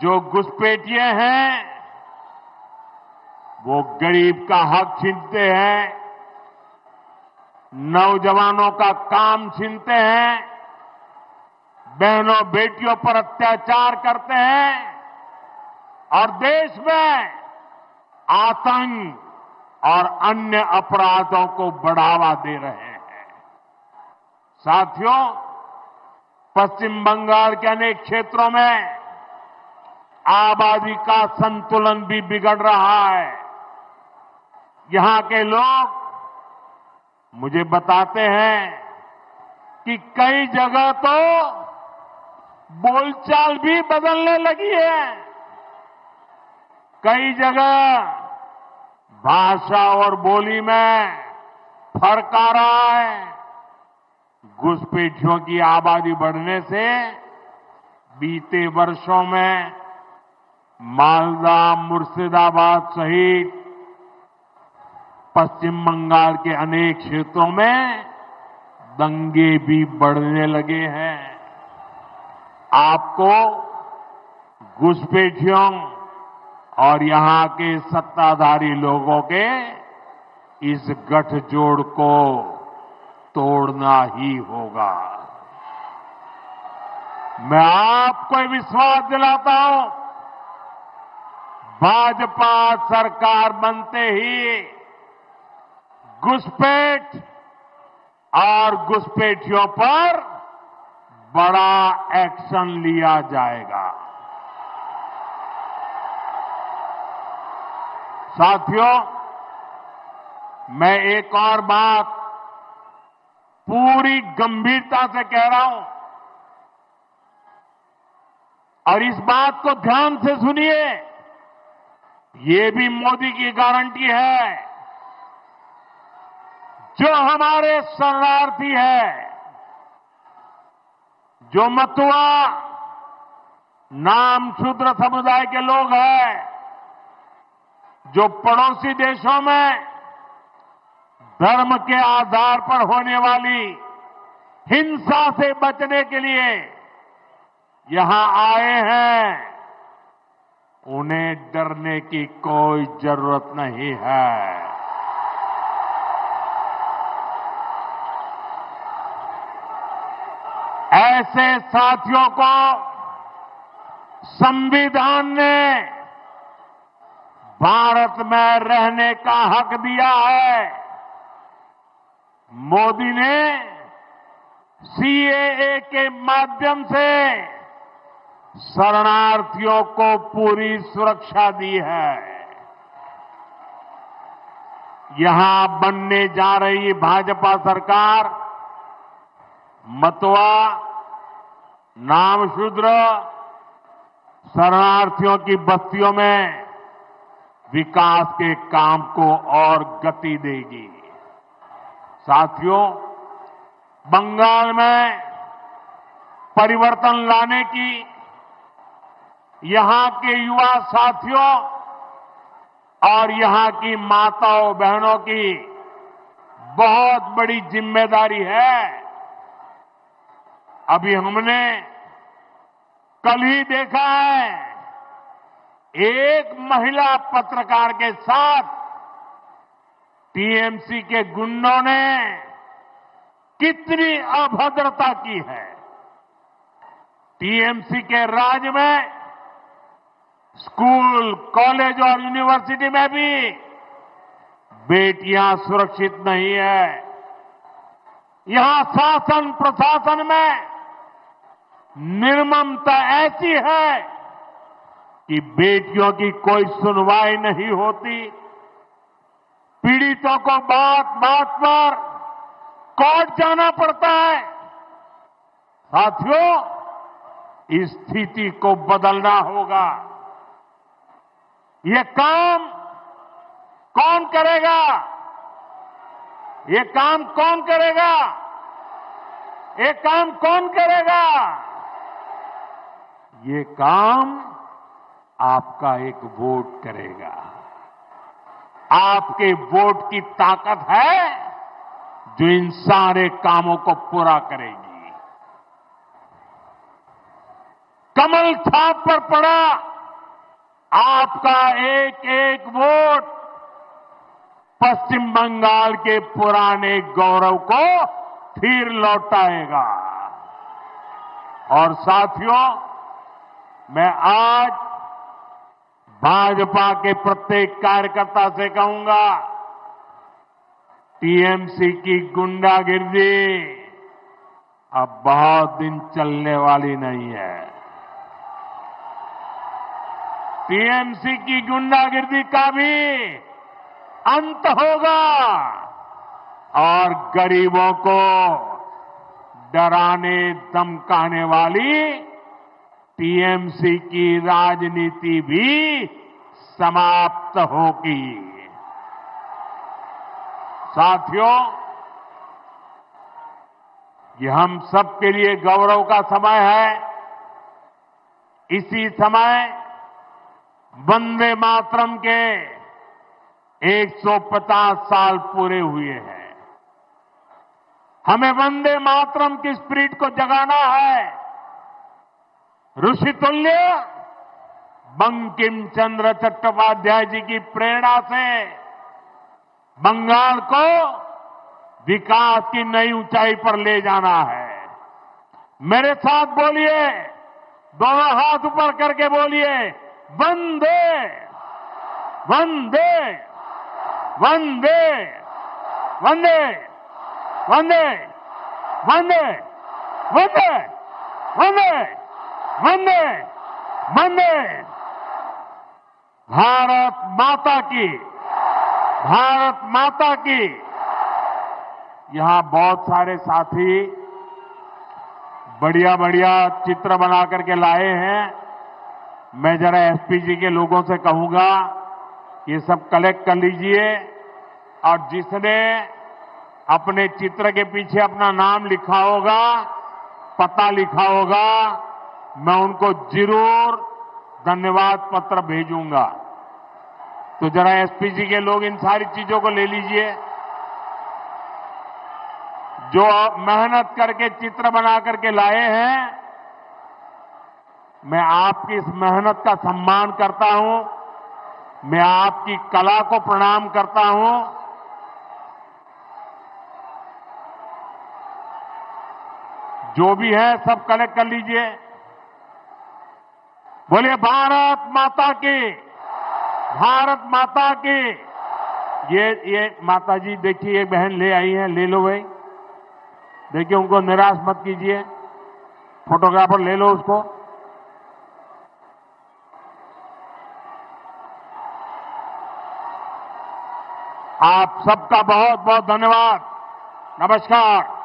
जो घुसपैठिए हैं वो गरीब का हक छीनते हैं, नौजवानों का काम छीनते हैं, बहनों बेटियों पर अत्याचार करते हैं और देश में आतंक और अन्य अपराधों को बढ़ावा दे रहे हैं। साथियों, पश्चिम बंगाल के अनेक क्षेत्रों में आबादी का संतुलन भी बिगड़ रहा है। यहां के लोग मुझे बताते हैं कि कई जगह तो बोलचाल भी बदलने लगी है। कई जगह भाषा और बोली में फर्क आ रहा है। घुसपैठियों की आबादी बढ़ने से बीते वर्षों में मालदा, मुर्शिदाबाद सहित पश्चिम बंगाल के अनेक क्षेत्रों में दंगे भी बढ़ने लगे हैं। आपको घुसपैठियों और यहां के सत्ताधारी लोगों के इस गठजोड़ को तोड़ना ही होगा। मैं आपको विश्वास दिलाता हूं, भाजपा सरकार बनते ही घुसपैठ और घुसपैठियों पर बड़ा एक्शन लिया जाएगा। साथियों, मैं एक और बात पूरी गंभीरता से कह रहा हूं और इस बात को ध्यान से सुनिए। ये भी मोदी की गारंटी है। जो हमारे शरणार्थी है, जो मतुआ नाम शूद्र समुदाय के लोग हैं, जो पड़ोसी देशों में धर्म के आधार पर होने वाली हिंसा से बचने के लिए यहां आए हैं, उन्हें डरने की कोई जरूरत नहीं है। ऐसे साथियों को संविधान ने भारत में रहने का हक दिया है। मोदी ने सीएए के माध्यम से शरणार्थियों को पूरी सुरक्षा दी है। यहां बनने जा रही भाजपा सरकार मतुआ, नामशूद्र, शरणार्थियों की बस्तियों में विकास के काम को और गति देगी। साथियों, बंगाल में परिवर्तन लाने की यहां के युवा साथियों और यहां की माताओं बहनों की बहुत बड़ी जिम्मेदारी है। अभी हमने कल ही देखा है, एक महिला पत्रकार के साथ टीएमसी के गुंडों ने कितनी अभद्रता की है। टीएमसी के राज में स्कूल, कॉलेज और यूनिवर्सिटी में भी बेटियां सुरक्षित नहीं है। यहां शासन प्रशासन में निर्ममता ऐसी है कि बेटियों की कोई सुनवाई नहीं होती। पीड़ितों को बात बात पर कोर्ट जाना पड़ता है। साथियों, इस स्थिति को बदलना होगा। ये काम कौन करेगा? ये काम कौन करेगा? ये काम कौन करेगा? ये काम आपका एक वोट करेगा। आपके वोट की ताकत है जो इन सारे कामों को पूरा करेगी। कमल छाप पर पड़ा आपका एक एक वोट पश्चिम बंगाल के पुराने गौरव को फिर लौटाएगा। और साथियों, मैं आज भाजपा के प्रत्येक कार्यकर्ता से कहूंगा, टीएमसी की गुंडागिर्दी अब बहुत दिन चलने वाली नहीं है। टीएमसी की गुंडागिर्दी का भी अंत होगा और गरीबों को डराने धमकाने वाली टीएमसी की राजनीति भी समाप्त होगी। साथियों, ये हम सबके लिए गौरव का समय है। इसी समय वंदे मातरम के 150 साल पूरे हुए हैं। हमें वंदे मातरम की स्पिरिट को जगाना है। ऋषितुल्य बंकिम चंद्र चट्टोपाध्याय जी की प्रेरणा से बंगाल को विकास की नई ऊंचाई पर ले जाना है। मेरे साथ बोलिए, दोनों हाथ ऊपर करके बोलिए, वंदे वंदे वंदे वंदे वंदे वंदे वंदे वंदे वंदे वंदे। भारत माता की, भारत माता की। यहां बहुत सारे साथी बढ़िया बढ़िया चित्र बना करके लाए हैं। मैं जरा एसपीजी के लोगों से कहूंगा, ये सब कलेक्ट कर लीजिए और जिसने अपने चित्र के पीछे अपना नाम लिखा होगा, पता लिखा होगा, मैं उनको जरूर धन्यवाद पत्र भेजूंगा। तो जरा एसपीजी के लोग इन सारी चीजों को ले लीजिए। जो मेहनत करके चित्र बना करके लाए हैं, मैं आपकी इस मेहनत का सम्मान करता हूं। मैं आपकी कला को प्रणाम करता हूं। जो भी है सब कलेक्ट कर लीजिए। बोलिए भारत माता की, भारत माता की। ये माता जी देखिए, एक बहन ले आई है, ले लो भाई। देखिए, उनको निराश मत कीजिए। फोटोग्राफर ले लो उसको। आप सबका बहुत बहुत धन्यवाद। नमस्कार।